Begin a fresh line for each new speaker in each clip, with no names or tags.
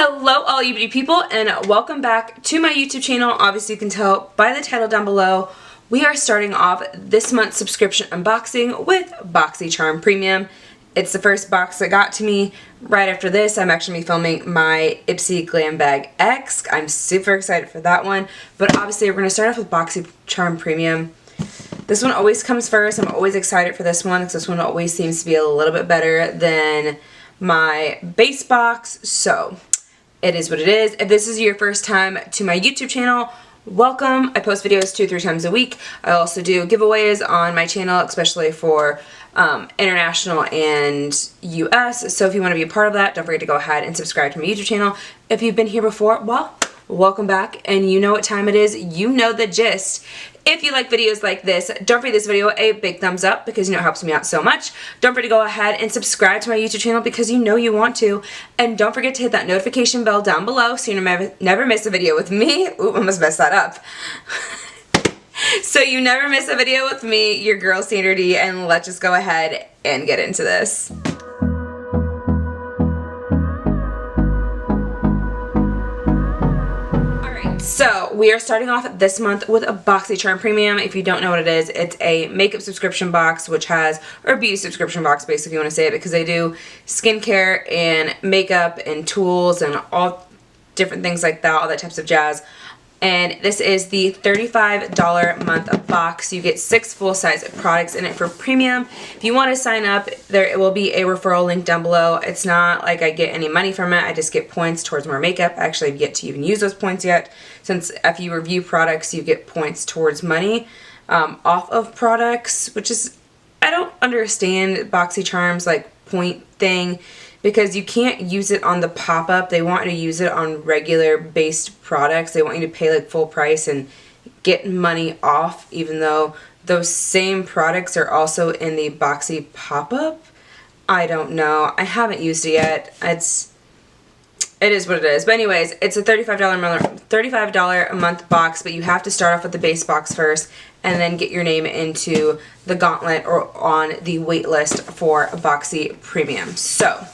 Hello all you beauty people, and welcome back to my YouTube channel. Obviously you can tell by the title down below, we are starting off this month's subscription unboxing with Boxy Charm Premium. It's the first box that got to me. Right after this, I'm actually going to be filming my Ipsy Glam Bag X. I'm super excited for that one, but obviously we're going to start off with Boxy Charm Premium. This one always comes first. I'm always excited for this one because this one always seems to be a little bit better than my base box, so it is what it is. If this is your first time to my YouTube channel, welcome. I post videos 2-3 times a week. I also do giveaways on my channel, especially for international and US. So if you want to be a part of that, don't forget to go ahead and subscribe to my YouTube channel. If you've been here before, well, welcome back, and you know what time it is. You know the gist. If you like videos like this, don't forget this video a big thumbs up because you know it helps me out so much. Don't forget to go ahead and subscribe to my YouTube channel because you know you want to. And don't forget to hit that notification bell down below so you never miss a video with me. Ooh, I almost messed that up. So you never miss a video with me, your girl Sandra D, and let's just go ahead and get into this. So we are starting off this month with a Boxy Charm Premium. If you don't know what it is, it's a makeup subscription box which has, or beauty subscription box basically if you want to say it, because they do skincare and makeup and tools and all different things like that, all that types of jazz. And this is the $35 a month box. You get 6 full-size products in it for premium. If you want to sign up, there will be a referral link down below. It's not like I get any money from it. I just get points towards more makeup. I actually have yet to even use those points yet, since if you review products, you get points towards money off of products, which is, I don't understand Boxy Charm's like point thing, because you can't use it on the pop-up. They want you to use it on regular based products. They want you to pay like full price and get money off, even though those same products are also in the Boxy pop-up. I don't know. I haven't used it yet. It is what it is. But anyways, it's a $35 a month box, but you have to start off with the base box first and then get your name into the gauntlet or on the wait list for Boxy Premium. So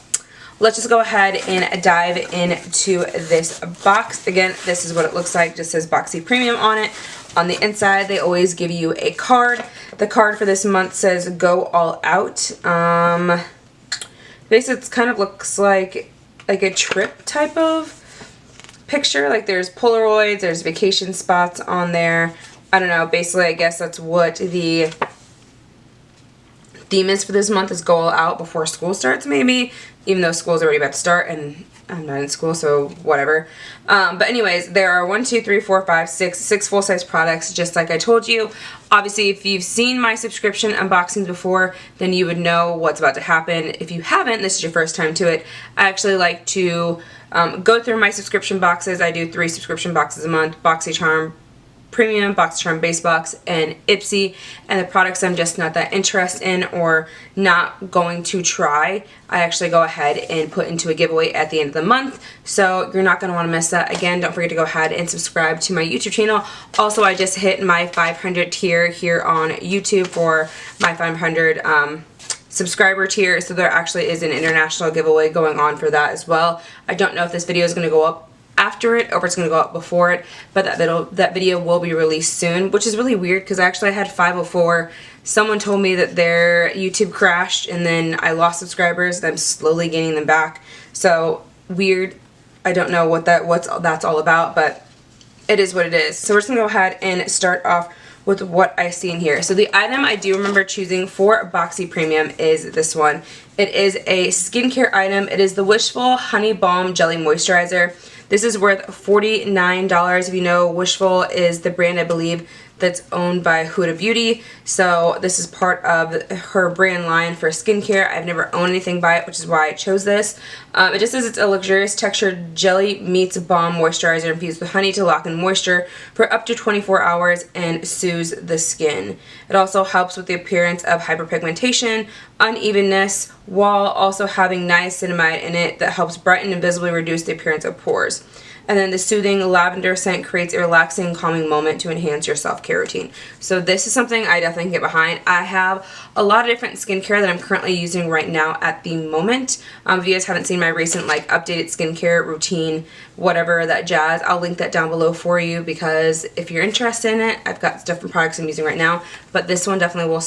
let's just go ahead and dive into this box. Again, this is what it looks like. It just says Boxy Premium on it. On the inside, they always give you a card. The card for this month says Go All Out. Basically, it kind of looks like a trip type of picture. Like there's Polaroids, there's vacation spots on there. I don't know. Basically, I guess that's what the theme is for this month, is Go All Out before school starts, maybe, even though school's already about to start and I'm not in school, so whatever. But anyways, there are 6 full-size products, just like I told you. Obviously, if you've seen my subscription unboxings before, then you would know what's about to happen. If you haven't, this is your first time to it, I actually like to go through my subscription boxes. I do 3 subscription boxes a month: Boxy Charm Premium, Boxy Charm Base Box, and Ipsy. And the products I'm just not that interested in or not going to try, I actually go ahead and put into a giveaway at the end of the month. So you're not going to want to miss that. Again, don't forget to go ahead and subscribe to my YouTube channel. Also, I just hit my 500 tier here on YouTube for my 500 subscriber tier. So there actually is an international giveaway going on for that as well. I don't know if this video is going to go up after it or if it's going to go up before it, but that video will be released soon, which is really weird because actually I had 504. Someone told me that their YouTube crashed and then I lost subscribers and I'm slowly gaining them back. So weird. I don't know what that's all about, but it is what it is. So we're just going to go ahead and start off with what I see in here. So the item I do remember choosing for Boxy Premium is this one. It is a skincare item. It is the Wishful Honey Balm Jelly Moisturizer. This is worth $49. If you know, Wishful is the brand, I believe, that's owned by Huda Beauty. So this is part of her brand line for skincare. I've never owned anything by it, which is why I chose this. It just says it's a luxurious textured jelly meets balm moisturizer infused with honey to lock in moisture for up to 24 hours and soothes the skin. It also helps with the appearance of hyperpigmentation, unevenness, while also having niacinamide in it that helps brighten and visibly reduce the appearance of pores. And then the soothing lavender scent creates a relaxing, calming moment to enhance your self-care. self-care routine. So this is something I definitely can get behind. I have a lot of different skincare that I'm currently using right now at the moment. If you guys haven't seen my recent like updated skincare routine, whatever that jazz, I'll link that down below for you, because if you're interested in it, I've got different products I'm using right now, but this one definitely will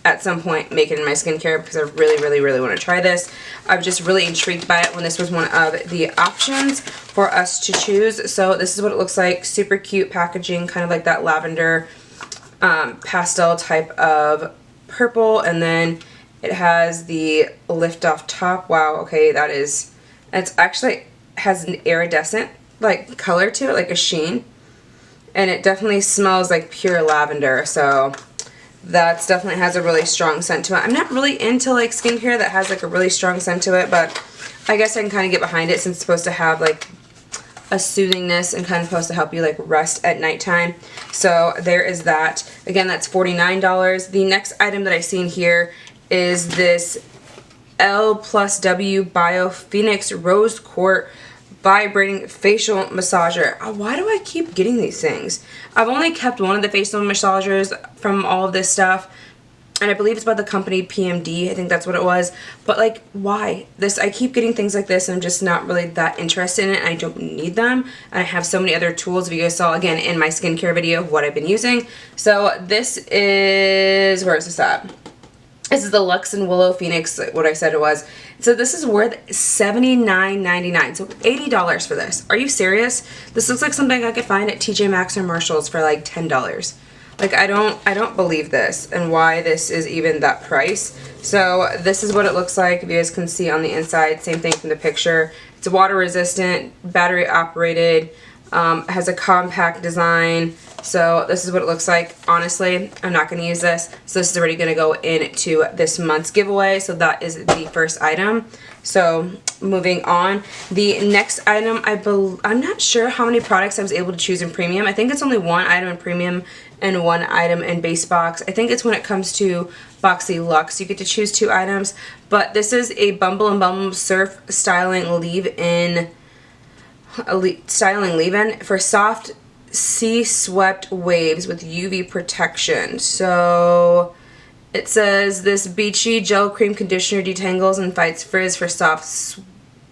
at some point make it in my skincare, because I really want to try this. I was just really intrigued by it when this was one of the options for us to choose. So this is what it looks like. Super cute packaging, kind of like that lavender pastel type of purple, and then it has the lift off top. Wow, okay, it's actually has an iridescent like color to it, like a sheen, and it definitely smells like pure lavender. So that definitely has a really strong scent to it. I'm not really into like skincare that has like a really strong scent to it, but I guess I can kind of get behind it since it's supposed to have like a soothingness and kind of supposed to help you like rest at nighttime. So there is that. Again, that's $49. The next item that I seen here is this L+W Bio Phoenix Rose Quartz Vibrating Facial Massager. Why do I keep getting these things? I've only kept one of the facial massagers from all of this stuff, and I believe it's by the company PMD. I think that's what it was. But like, why? I keep getting things like this, and I'm just not really that interested in it, and I don't need them. And I have so many other tools. If you guys saw, again, in my skincare video, what I've been using. So this is, where is this at? This is the Lux and Willow Phoenix, what I said it was. So this is worth $79.99, so $80 for this. Are you serious? This looks like something I could find at TJ Maxx or Marshall's for like $10. Like, I don't believe this, and why this is even that price. So this is what it looks like. If you guys can see on the inside, same thing from the picture. It's water resistant, battery operated, has a compact design. So this is what it looks like. Honestly, I'm not going to use this. So this is already going to go into this month's giveaway. So that is the first item. So moving on. The next item, I'm not sure how many products I was able to choose in premium. I think it's only one item in premium and one item in base box. I think it's when it comes to Boxy Luxe, you get to choose 2 items. But this is a Bumble and Bumble Surf Styling Leave-In for soft sea swept waves with UV protection. So it says this beachy gel cream conditioner detangles and fights frizz for soft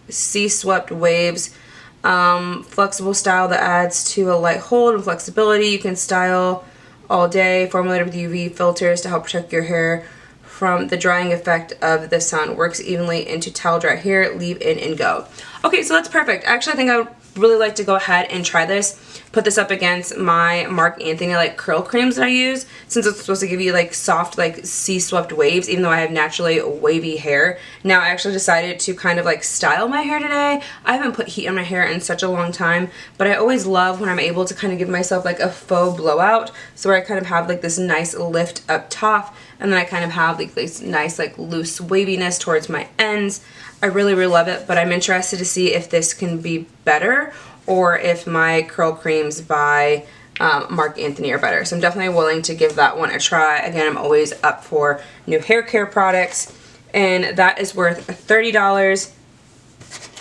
sea swept waves. Flexible style that adds to a light hold and flexibility. You can style all day. Formulated with UV filters to help protect your hair from the drying effect of the sun. Works evenly into towel dry hair. Leave in and go. Okay, so that's perfect. Actually, I think I would really like to go ahead and try this. Put this up against my Marc Anthony like curl creams that I use, since it's supposed to give you like soft like sea swept waves, even though I have naturally wavy hair. Now I actually decided to kind of like style my hair today. I haven't put heat on my hair in such a long time, but I always love when I'm able to kind of give myself like a faux blowout, so where I kind of have like this nice lift up top, and then I kind of have like this nice like loose waviness towards my ends. I really love it, but I'm interested to see if this can be better, or if my curl creams by Marc Anthony are better. So I'm definitely willing to give that one a try. Again, I'm always up for new hair care products, and that is worth $30.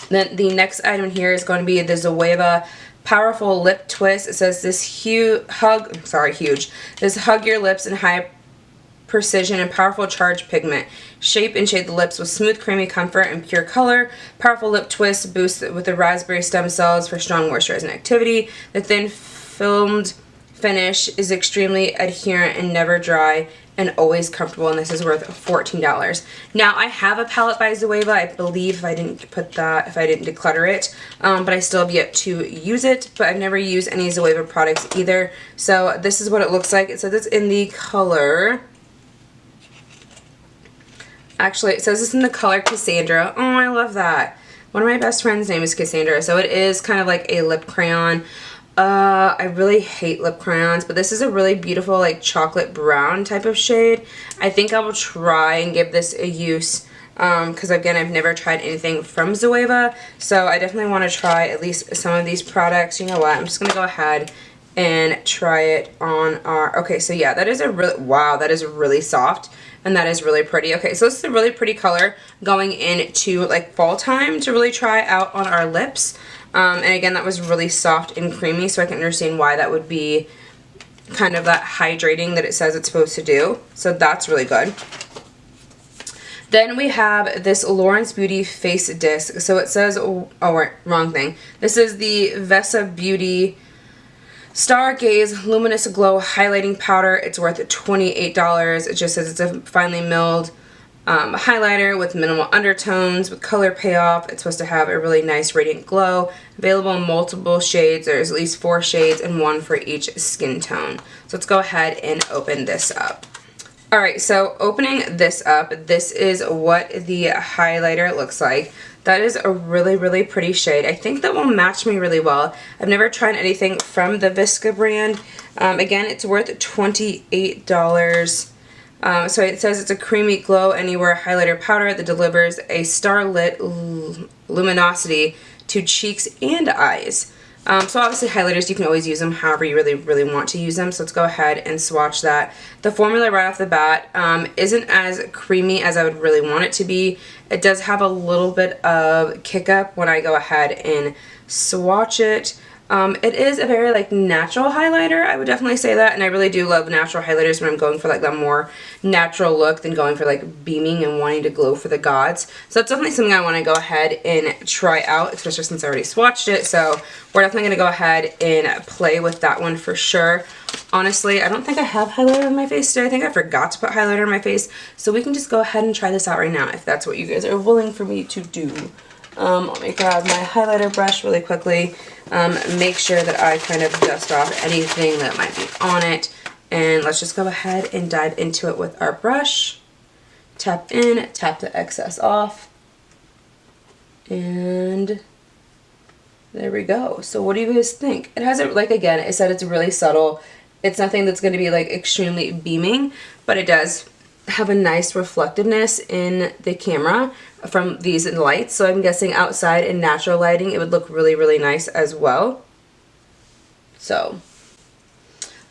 Then the next item here is going to be the Zoeva Powerful Lip Twist. It says this hug your lips in high precision and powerful charged pigment. Shape and shade the lips with smooth, creamy comfort and pure color. Powerful lip twist boosts with the raspberry stem cells for strong moisturizing activity. The thin filmed finish is extremely adherent and never dry and always comfortable, and this is worth $14. Now I have a palette by Zoeva, I believe, if I didn't declutter it, but I still have yet to use it, but I've never used any Zoeva products either. So this is what it looks like. It says it's in the color, actually, it says it's in the color Cassandra. Oh, I love that. One of my best friends' name is Cassandra, so it is kind of like a lip crayon. I really hate lip crayons, but this is a really beautiful like chocolate brown type of shade. I think I will try and give this a use, because again, I've never tried anything from Zoeva, so I definitely want to try at least some of these products. You know what, I'm just going to go ahead and try it on our, okay, so yeah, that is a really, wow, that is really soft. And that is really pretty. Okay, so this is a really pretty color going into like fall time to really try out on our lips. And again, that was really soft and creamy, so I can understand why that would be kind of that hydrating that it says it's supposed to do. So that's really good. Then we have this Lawrence Beauty Face Disc. So it says, oh, wrong thing. This is the Vesa Beauty Stargaze Luminous Glow Highlighting Powder. It's worth $28. It just says it's a finely milled highlighter with minimal undertones, with color payoff. It's supposed to have a really nice radiant glow. Available in multiple shades. There's at least 4 shades and 1 for each skin tone. So let's go ahead and open this up. Alright, so opening this up, this is what the highlighter looks like. That is a really, really pretty shade. I think that will match me really well. I've never tried anything from the Visca brand. Again, it's worth $28. So it says it's a creamy glow anywhere highlighter powder that delivers a starlit luminosity to cheeks and eyes. So obviously highlighters, you can always use them however you really, really want to use them. So let's go ahead and swatch that. The formula right off the bat isn't as creamy as I would really want it to be. It does have a little bit of kick up when I go ahead and swatch it. It is a very like natural highlighter, I would definitely say that, and I really do love natural highlighters when I'm going for like that more natural look than going for like beaming and wanting to glow for the gods. So that's definitely something I want to go ahead and try out, especially since I already swatched it. So we're definitely going to go ahead and play with that one for sure. Honestly, I don't think I have highlighter on my face today. I think I forgot to put highlighter on my face, so we can just go ahead and try this out right now if that's what you guys are willing for me to do. Let me grab my highlighter brush really quickly. Make sure that I kind of dust off anything that might be on it. And let's just go ahead and dive into it with our brush. Tap in, tap the excess off. And there we go. So what do you guys think? It has it, like again, it said it's really subtle. It's nothing that's going to be like extremely beaming, but it does have a nice reflectiveness in the camera from these lights, so I'm guessing outside in natural lighting it would look really, really nice as well. So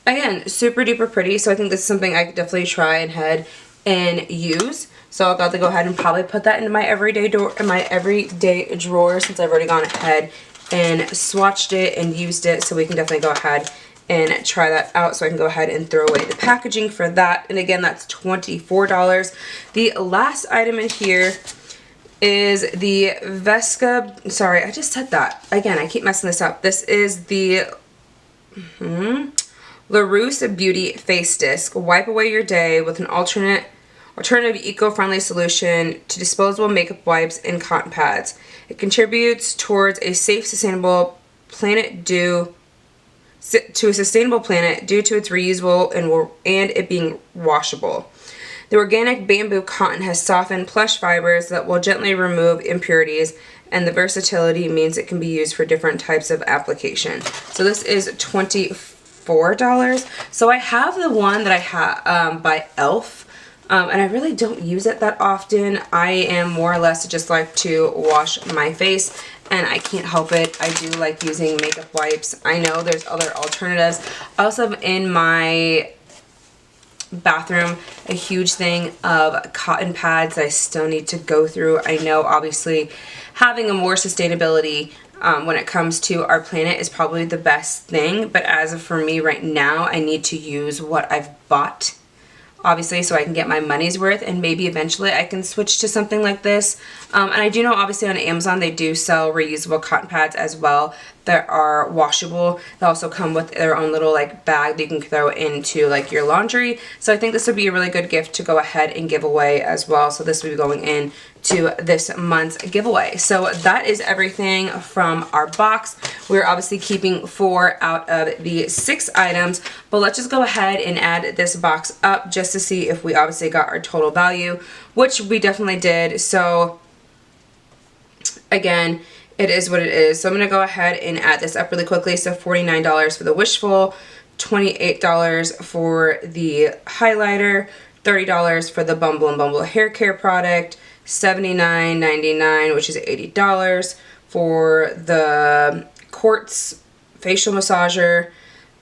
again, super duper pretty, so I think this is something I could definitely try and head and use. So I'll have to go ahead and probably put that into my everyday drawer since I've already gone ahead and swatched it and used it, so we can definitely go ahead and try that out. So I can go ahead and throw away the packaging for that, and again that's $24. The last item in here is the Vesca, sorry I just said that again, I keep messing this up. This is the LaRousse Beauty Face Disc. Wipe away your day with an alternative eco-friendly solution to disposable makeup wipes and cotton pads. It contributes towards a safe, sustainable planet due to a sustainable planet due to its reusable and it being washable. The organic bamboo cotton has softened plush fibers that will gently remove impurities, and the versatility means it can be used for different types of application. So this is $24. So I have the one that I have by e.l.f. And I really don't use it that often. I am more or less just like to wash my face, and I can't help it. I do like using makeup wipes. I know there's other alternatives. I also have in my bathroom a huge thing of cotton pads that I still need to go through. I know obviously having a more sustainability when it comes to our planet is probably the best thing, but as of for me right now, I need to use what I've bought, obviously, so I can get my money's worth, and maybe eventually I can switch to something like this. And I do know obviously on Amazon they do sell reusable cotton pads as well that are washable. They also come with their own little like bag that you can throw into like your laundry. So I think this would be a really good gift to go ahead and give away as well. So this will be going in to this month's giveaway. So that is everything from our box. We're obviously keeping 4 out of the 6 items, but let's just go ahead and add this box up just to see if we obviously got our total value, which we definitely did. So again, it is what it is. So I'm going to go ahead and add this up really quickly. So $49 for the Wishful, $28 for the highlighter, $30 for the Bumble and Bumble hair care product, $79.99, which is $80 for the Quartz facial massager,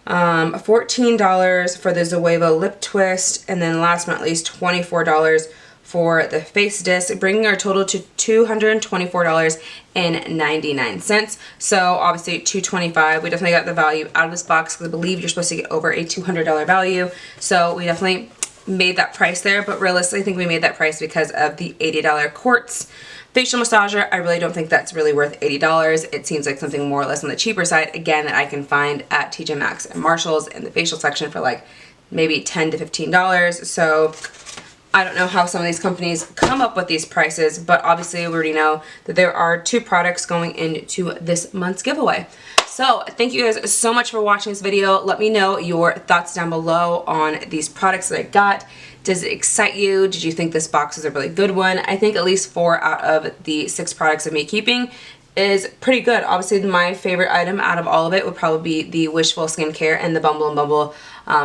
$14 for the Zoeva lip twist, and then last but not least $24 for the face disc, bringing our total to $224.99. So obviously $225. We definitely got the value out of this box because I believe you're supposed to get over a $200 value. So we definitely made that price there, but realistically I think we made that price because of the $80 quartz facial massager. I really don't think that's really worth $80. It seems like something more or less on the cheaper side, again, that I can find at TJ Maxx and Marshall's in the facial section for like maybe $10 to $15. So I don't know how some of these companies come up with these prices, but obviously we already know that there are 2 products going into this month's giveaway. So thank you guys so much for watching this video. Let me know your thoughts down below on these products that I got. Does it excite you? Did you think this box is a really good one? I think at least 4 out of the 6 products of me keeping is pretty good. Obviously my favorite item out of all of it would probably be the Wishful Skincare and the Bumble and Bumble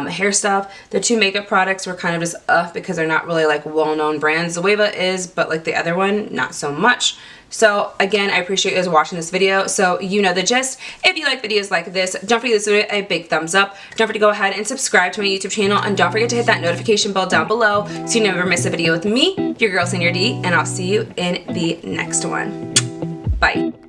hair stuff. The 2 makeup products were kind of just because they're not really like well-known brands. The Weva is, but like the other one, not so much. So again, I appreciate you guys watching this video. So you know the gist. If you like videos like this, don't forget to give this video a big thumbs up. Don't forget to go ahead and subscribe to my YouTube channel, and don't forget to hit that notification bell down below so you never miss a video with me, your girl Sandra D, and I'll see you in the next one. Bye.